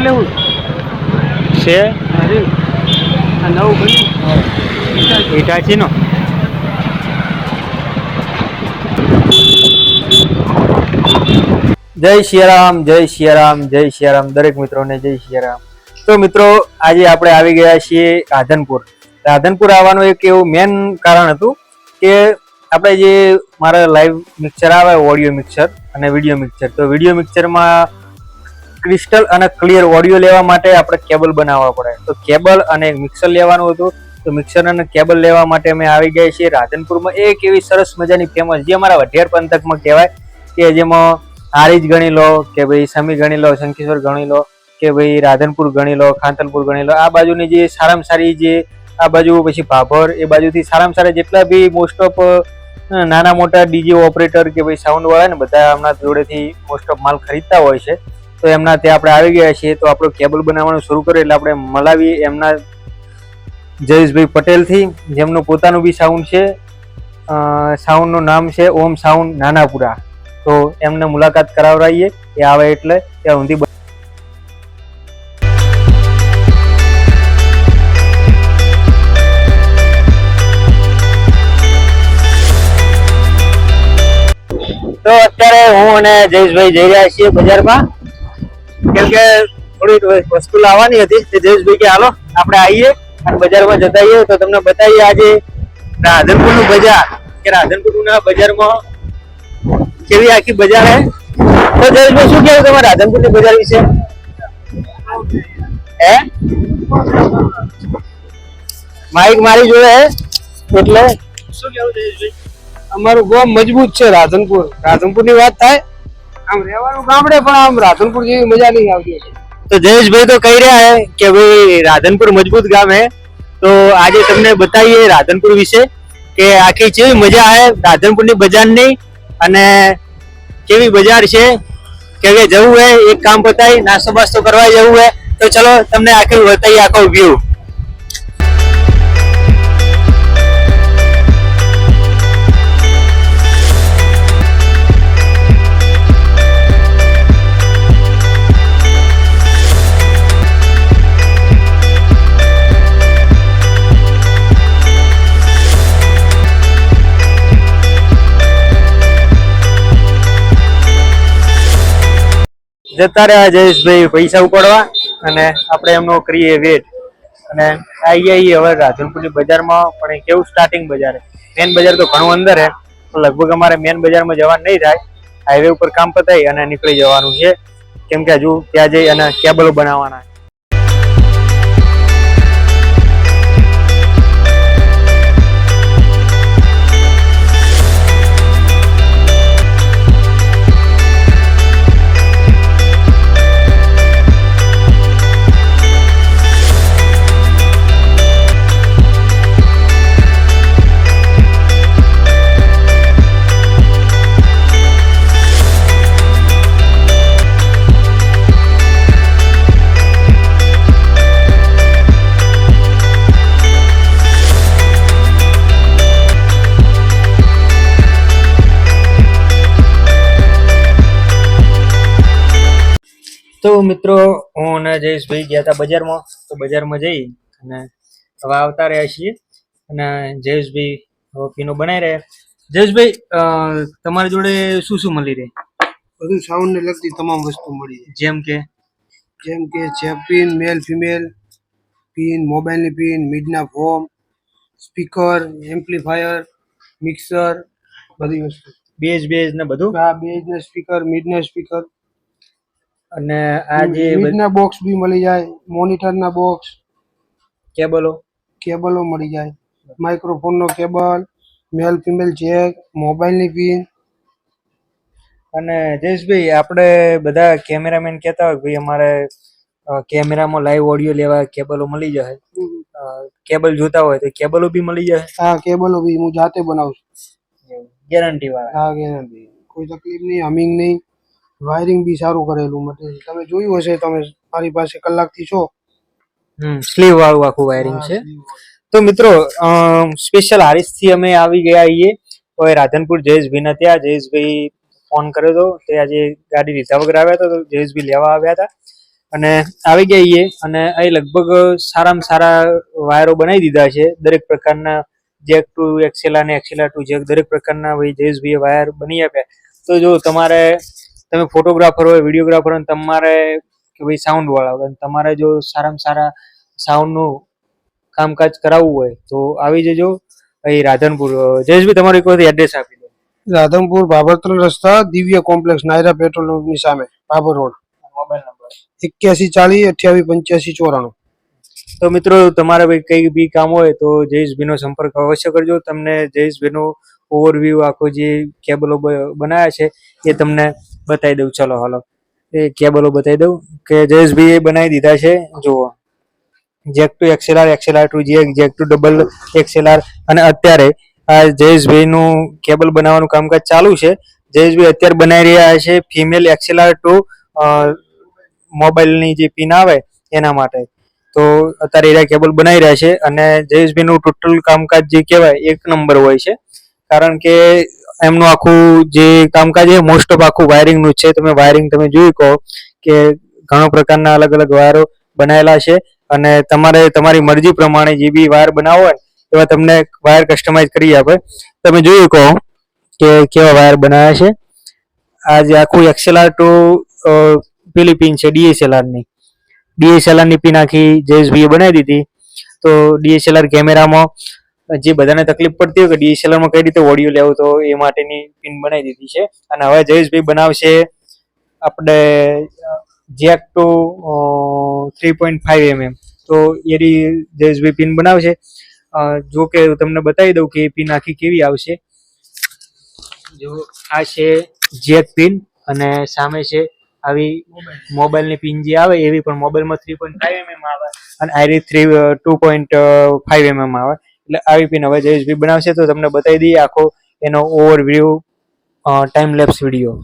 લેવું છે અરે આ નવું બન્યું ઇટાચીનો જય સિયારામ જય સિયારામ જય સિયારામ દરેક મિત્રોને જય સિયારામ. તો મિત્રો આજે આપણે આવી ગયા છીએ રાધનપુર. રાધનપુર આવવાનું એક એવું મેન કારણ હતું કે આપણે જે મારા લાઈવ મિક્સર આવે ઓડિયો મિક્સર અને વિડીયો મિક્સર, તો વિડીયો મિક્સરમાં ક્રિસ્ટલ અને ક્લિયર ઓડિયો લેવા માટે આપણે કેબલ બનાવવા પડે. તો કેબલ અને મિક્સર લેવાનું હતું. તો મિક્સર અને કેબલ લેવા માટે અમે આવી ગયા છીએ રાધનપુરમાં. એક એવી સરસ મજાની ફેમસ જે અમારા વઢિયાર પંથકમાં કહેવાય કે જેમાં હારીજ ગણી લો કે ભાઈ સમી ગણી લો, શંખેશ્વર ગણી લો કે ભાઈ રાધનપુર ગણી લો, ખાંતલપુર ગણી લો, આ બાજુની જે સારામાં સારી જે આ બાજુ પછી ભાભર એ બાજુથી સારામાં સારા જેટલા બી મોસ્ટ ઓફ નાના મોટા ડીજે ઓપરેટર કે ભાઈ સાઉન્ડ વાળા ને બધા એમના જોડેથી મોસ્ટ ઓફ માલ ખરીદતા હોય છે. તો એમના ત્યાં આપણે આવી ગયા છીએ. તો આપણો કેબલ બનાવવાનું શરૂ કર્યું એટલે આપણે મલાવી એમના જયેશભાઈ પટેલથી, જેમનું પોતાનું બી સાઉન્ડ છે. સાઉન્ડનું નામ છે ઓમ સાઉન્ડ નાનાપુરા. તો એમને મુલાકાત કરાવરાઈએ એ આવે એટલે ત્યાં ઊંધી. તો અત્યારે હું અને જયેશભાઈ જઈ રહ્યા છીએ બજારમાં, કેમ કે થોડી વસ્તુ લાવવાની હતી. તે જયેશભાઈ કે હાલો આપણે આવીએ અને બજારમાં જતા આવીએ તો તમને બતાવીએ આજે રાધનપુરનું બજાર કે રાધનપુરના બજારમાં કેવી આખી બજાર હે. તો જયેશભાઈ શું કેવું તમારે રાધનપુરની બજાર વિશે? હે માઇક મારી જોડે હે એટલે શું કેવું જયેશભાઈ? અમારું ગામ મજબૂત છે રાધનપુર. રાધનપુર ની વાત થાય આમ રહેવાનું ગામડે પણ આમ રાધનપુર જેવી મજા નહીં આવતી. તો જયેશભાઈ તો કહી રહ્યા હે કે ભાઈ રાધનપુર મજબૂત ગામ હે. તો આજે તમને બતાવીએ રાધનપુર વિશે કે આખી કેવી મજા હે રાધનપુરની બજારની અને કેવી બજાર છે. કે જવું હે એક કામ પતાવી નાસ્તો બાસ્તો કરવા જવું હે તો ચલો તમને આખી બતાવીએ આખો વ્યૂ. જતા રહ્યા જયેશભાઈ પૈસા ઉપાડવા અને આપણે એમનો કરીએ વેટ અને આવી જઈએ હવે રાધનપુરની બજારમાં. પણ એ કેવું સ્ટાર્ટિંગ બજાર છે. મેન બજાર તો ઘણું અંદર છે. લગભગ અમારે મેન બજારમાં જવાનું નહીં થાય. હાઈવે ઉપર કામ પતાવી અને નીકળી જવાનું છે, કેમ કે હજુ ત્યાં જઈ અને કેબલો બનાવવાના. તો મિત્રો હું અને જયેશભાઈ ગયા હતા બજારમાં. તો બજારમાં જઈ અને હવે આવતા રહ્યા છીએ અને જયેશભાઈ હવે પીનો બનાવી રહ્યા. જયેશભાઈ તમારી જોડે શું શું મળી રહે? બધું સાઉન્ડ ને લગતી તમામ વસ્તુ મળી. જેમ કે pin, male female pin, mobile ની પિન, મિડના ફોર્મ, સ્પીકર, એમ્પ્લીફાયર, મિક્સર, બધી વસ્તુ. બેઝ ને બધું. હા, બેઝ ને સ્પીકર, મિડ ના સ્પીકર અને આ જે મિડના બોક્સ બી મળી જાય. મોનિટર ના બોક્સ, કેબલો મળી જાય. માઇક્રોફોન નો cable, male female jack, mobile ની પિન. અને જયેશભાઈ આપણે બધા કેમેરામેન કહેતા હોય ભાઈ અમારે કેમેરામાં લાઈવ ઓડિયો લેવા કેબલો મળી જાય. કેબલ જોતા હોય તો કેબલો બી મળી જાય. હા, કેબલો બી હું જાતે બનાવું છું. ગેરંટી વાળા. હા, ગેરંટી. કોઈ તકલીફ નહીં, હમિંગ નહીં. વાયરિંગ બી સારું કરેલું મટીરિયલ. તમે જોયું હશે, તમે મારી પાસે કલાકથી છો. સ્લીવ વાળું આખું વાયરિંગ છે. તો મિત્રો સ્પેશિયલ હારીજ થી અમે આવી ગયા છીએ રાધનપુર જયેશભાઈ ના ત્યાં. જયેશભાઈ ફોન કર્યો હતો તે આજે ગાડી લીધા વગર આવ્યા હતા તો જયેશભાઈ લેવા આવ્યા હતા. અને આવી ગયા છીએ અને અહીં લગભગ સારામાં સારા વાયરો બનાવી દીધા છે દરેક પ્રકારના જેક ટુ એક્સેલા અને એક્સેલા ટુ જેક દરેક પ્રકારના ભાઈ જયેશભાઈએ વાયર બની આપ્યા. તો જો તમે ફોટોગ્રાફર હોય વિડીયોગ્રાફર હોય તમારે કે ભાઈ સાઉન્ડ વાળા હોય તમારે જો સારામાં સારા સાઉન્ડનું કામકાજ કરાવવું હોય તો આવી જજો અહીં રાધનપુર. જયેશભાઈ તમારું એક વખત એડ્રેસ આપી દો. રાધનપુર બાબરતળ રસ્તા દિવ્ય કોમ્પ્લેક્સ નાયરા પેટ્રોલ પંપની સામે બાબર રોડ. Mobile number 8140 28 85 94. તો મિત્રો તમારે ભાઈ કઈ બી કામ હોય તો જયેશભાઈનો સંપર્ક અવશ્ય કરજો. તમને જયેશભાઈનો ઓવરવ્યૂ આખો જે કેબલો બનાવ્યા છે એ તમને બતાવી દઉં. ચલો હાલો એ કેબલો બતાવી દઉં કે જયેશભાઈએ બનાવી દીધા છે. જુઓ jack to XLR, XLR to jack, jack to double XLR અને અત્યારે આ જયેશભાઈનું કેબલ બનાવવાનું કામકાજ ચાલુ છે. જયેશભાઈ અત્યારે બનાવી રહ્યા છે ફિમેલ એક્સએલઆર ટુ મોબાઈલની જે પિન આવે એના માટે. તો અત્યારે એ કેબલ બનાવી રહ્યા છે અને જયેશભાઈનું ટોટલ કામકાજ જે કહેવાય એક નંબર હોય છે. કારણ કે એમનું આખું જે કામકાજ છે મોસ્ટ ઓફ આખું વાયરિંગનું છે. તમે વાયરિંગ તમે જોઈ કહો કે ઘણા પ્રકારના અલગ અલગ વાયરો બનાવેલા છે અને તમારે તમારી મરજી પ્રમાણે જે બી વાયર બનાવવો હોય એવા તમને વાયર કસ્ટમાઇઝ કરી આપે. તમે જોઈ કહો કે કેવા વાયર બનાવ્યા છે. આ જે આખું એક્સએલઆર ટુ પેલી પિન છે ડીએસએલઆરની પિન આખી જયેશભાઈએ બનાવી દીધી. તો ડીએસએલઆર કેમેરામાં જે બધાને તકલીફ પડતી હોય કે ડીએસએલઆરમાં કઈ રીતે ઓડિયો લેવો તો એ માટેની પિન બનાવી દીધી છે. અને હવે જયેશભાઈ બનાવશે આપણે જેક ટુ 3.5 mm. તો એની જયેશભાઈ પિન બનાવશે. જો કે તમને બતાવી દઉં કે એ પિન આખી કેવી આવશે. જો આ છે જેક પિન અને સામે છે આવી મોબાઈલની પિન જે આવે એવી પણ મોબાઈલમાં 3.5 mm આવે અને આ 2.5 mm આવે. એટલે આવી પિન હવે જયેશભાઈ બનાવશે તો તમને બતાવી દઈએ આખો એનો ઓવરવ્યૂ ટાઈમ લેપ્સ વિડીયો.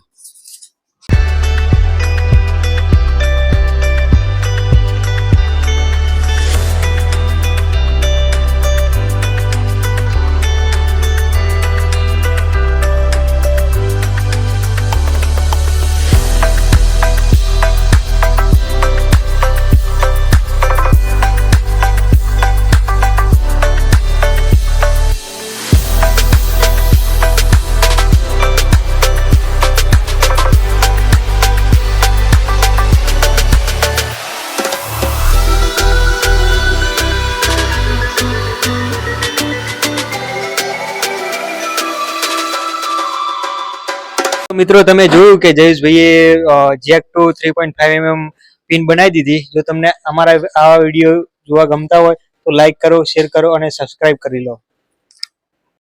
મિત્રો તમે જોયું કે જયેશભાઈએ જેક ટુ 3.5 mm પિન બનાવી દીધી. જો તમને અમારા આવા વિડીયો જોવા ગમતા હોય તો લાઈક કરો, શેર કરો અને સબસ્ક્રાઇબ કરી લો.